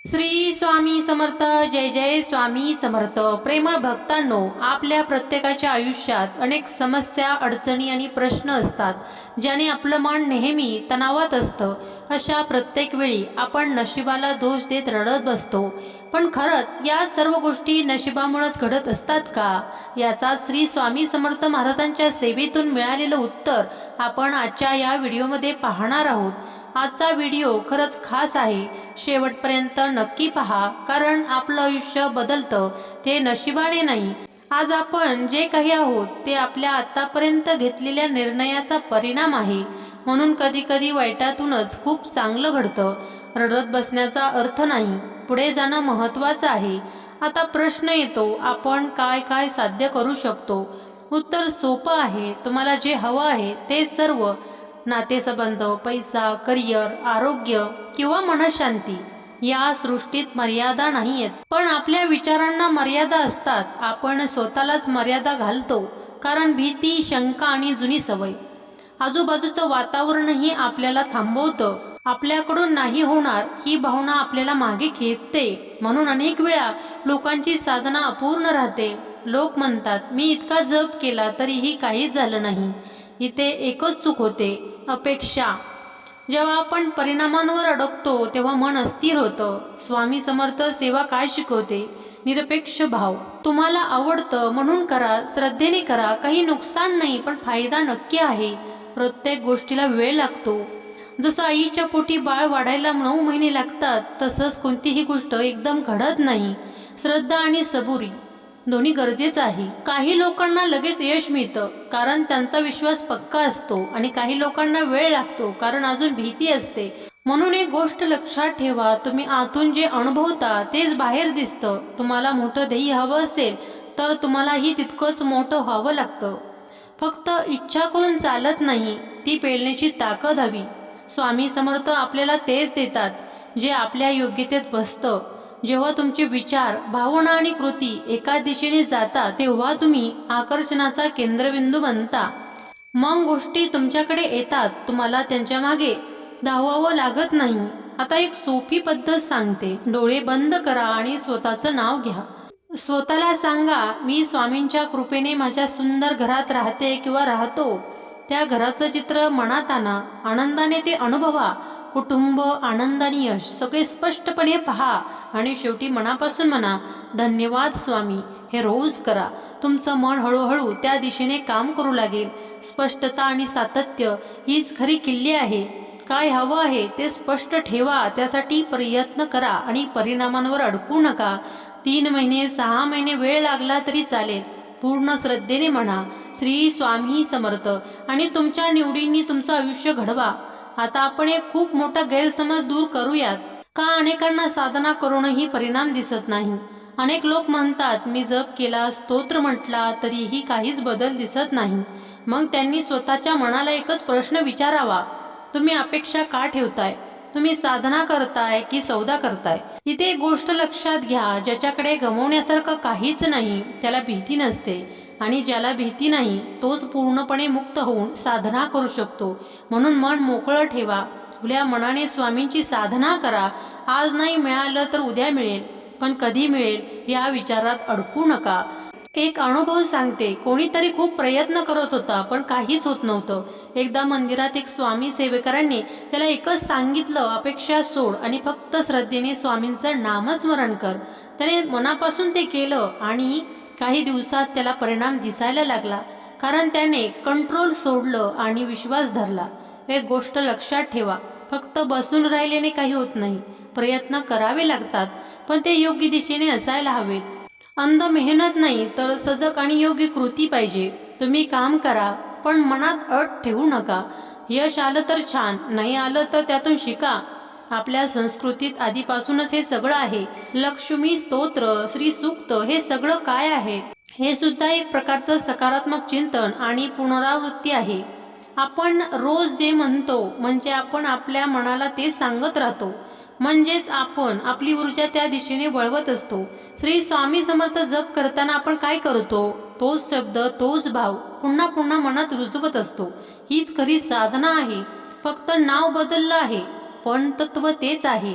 श्री स्वामी समर्थ. जय जय स्वामी समर्थ. प्रेमळ भक्तांनो, आपल्या प्रत्येकाच्या आयुष्यात अनेक समस्या, अडचणी आणि प्रश्न असतात ज्याने आपलं मन नेहमी तणावात असतं. अशा प्रत्येक वेळी आपण नशिबाला दोष देत रडत बसतो. पण खरंच या सर्व गोष्टी नशिबामुळेच घडत असतात का? याचा श्री स्वामी समर्थ महाराजांच्या सेवेतून मिळालेलं उत्तर आपण आजच्या या व्हिडिओमध्ये पाहणार आहोत. आजचा व्हिडिओ खरंच खास आहे. शेवटपर्यंत नक्की पहा, कारण आपलं आयुष्य बदलतं ते नशिबाने नाही. आज आपण जे काही आहोत ते आपल्या आतापर्यंत घेतलेल्या निर्णयाचा परिणाम आहे. म्हणून कधी कधी वाईटातूनच खूप चांगलं घडतं. रडत बसण्याचा अर्थ नाही, पुढे जाणं महत्त्वाचं आहे. आता प्रश्न येतो, आपण काय काय साध्य करू शकतो? उत्तर सोपं आहे. तुम्हाला जे हवं आहे ते सर्व, नातेसंबंध, पैसा, करिअर, आरोग्य किंवा मनशांती, या सृष्टीत मर्यादा नाही आहेत. पण आपल्या विचारांना मर्यादा असतात. आपण स्वतःलाच मर्यादा घालतो, कारण भीती, शंका आणि जुनी सवय. आजूबाजूचं वातावरणही आपल्याला थांबवतं. आपल्याकडून नाही होणार ही भावना आपल्याला मागे खेचते. म्हणून अनेक वेळा लोकांची साधना अपूर्ण राहते. लोक म्हणतात, मी इतका जप केला तरीही काहीच झालं नाही. इथे एकच चूक होते, अपेक्षा. जेव्हा आपण परिणामांवर अडकतो तेव्हा मन अस्थिर होतं. स्वामी समर्थ सेवा काय शिकवते? निरपेक्ष भाव. तुम्हाला आवडतं म्हणून करा, श्रद्धेने करा, काही नुकसान नाही, पण फायदा नक्की आहे. प्रत्येक गोष्टीला वेळ लागतो. जसं आईच्या पोटी बाळ वाढायला 9 महिने लागतात, तसंच कोणतीही गोष्ट एकदम घडत नाही. श्रद्धा आणि सबुरी दोन्ही गरजेचं आहे. काही लोकांना लगेच यश मिळतं कारण त्यांचा विश्वास पक्का असतो, आणि काही लोकांना वेळ लागतो कारण अजून भीती असते. म्हणून एक गोष्ट लक्षात ठेवा, तुम्ही आतून जे अनुभवता तेच बाहेर दिसतं. तुम्हाला मोठं ध्येय हवं असेल तर तुम्हालाही तितकंच मोठं व्हावं लागतं. फक्त इच्छा करून चालत नाही, ती पेलण्याची ताकद हवी. स्वामी समर्थ आपल्याला तेच देतात जे आपल्या योग्यतेत बसतं. जेव्हा तुमचे विचार, भावना आणि कृती एका दिशेने जातात तेव्हा तुम्ही आकर्षणाचा केंद्रबिंदू बनता. मग गोष्टी तुमच्याकडे येतात. तुम्हाला त्यांच्या मागे धावावं लागत नाही. आता एक सोपी पद्धत सांगते. डोळे बंद करा आणि स्वतःचं नाव घ्या. स्वतःला सांगा, मी स्वामींच्या कृपेने माझ्या सुंदर घरात राहते किंवा राहतो. त्या घराचं चित्र मनात आणा. आनंदाने ते अनुभवा. कुटुंब, आनंद आणि यश सगळे स्पष्टपणे पहा. आणि शेवटी मनापासून म्हणा, धन्यवाद स्वामी. हे रोज करा. तुमचं मन हळूहळू त्या दिशेने काम करू लागेल. स्पष्टता आणि सातत्य हीच खरी किल्ली आहे. काय हवं आहे ते स्पष्ट ठेवा, त्यासाठी प्रयत्न करा आणि परिणामांवर अडकू नका. 3 महिने, 6 महिने वेळ लागला तरी चालेल. पूर्ण श्रद्धेने म्हणा, श्री स्वामी समर्थ, आणि तुमच्या निवडींनी तुमचं आयुष्य घडवा. आता आपण एक खूप मोठा गैरसमज दूर करूयात. का अनेकांना साधना करूनही परिणाम दिसत नाही? अनेक लोक म्हणतात, मी जप केला, स्तोत्र म्हटला, तरीही काहीच बदल दिसत नाही. मग त्यांनी स्वतःच्या मनाला एकच प्रश्न विचारावा, तुम्ही अपेक्षा का ठेवताय? तुम्ही साधना करताय की सौदा करताय? इथे एक गोष्ट लक्षात घ्या, ज्याच्याकडे गमवण्यासारखं काहीच नाही त्याला भीती नसते, आणि ज्याला भीती नाही तोच पूर्णपणे मुक्त होऊन साधना करू शकतो. म्हणून मन मोकळं ठेवा. खुल्या मनाने स्वामींची साधना करा. आज नाही मिळालं तर उद्या मिळेल, पण कधी मिळेल या विचारात अडकू नका. एक अनुभव सांगते. कोणीतरी खूप प्रयत्न करत होता पण काहीच होत नव्हतं. एकदा मंदिरात एक स्वामी सेवेकरांनी त्याला एकच सांगितलं, अपेक्षा सोड आणि फक्त श्रद्धेने स्वामींचं नामस्मरण कर. त्याने मनापासून ते केलं आणि काही दिवसात त्याला परिणाम दिसायला लागला, कारण त्याने कंट्रोल सोडलं आणि विश्वास धरला. एक गोष्ट लक्षात ठेवा, फक्त बसून राहिल्याने काही होत नाही. प्रयत्न करावे लागतात, पण ते योग्य दिशेने असायला हवेत. अंध मेहनत नाही तर सजग आणि योग्य कृती पाहिजे. तुम्ही काम करा, पण मनात अट ठेवू नका. यश आलं तर छान, नाही आलं तर त्यातून शिका. आपल्या संस्कृतीत आधीपासूनच हे सगळं आहे. लक्ष्मी स्तोत्र, श्री सूक्त, हे सगळं काय आहे? हे सुद्धा एक प्रकारचं सकारात्मक चिंतन आणि पुनरावृत्ती आहे. आपण रोज जे म्हणतो म्हणजे आपण आपल्या मनाला ते सांगत राहतो. म्हणजेच आपण आपली ऊर्जा त्या दिशेने वळवत असतो. श्री स्वामी समर्थ जप करताना आपण काय करतो? तोच शब्द, तोच भाव पुन्हा पुन्हा मनात रुजवत असतो. हीच खरी साधना आहे. फक्त नाव बदललं आहे, पण तत्व तेच आहे.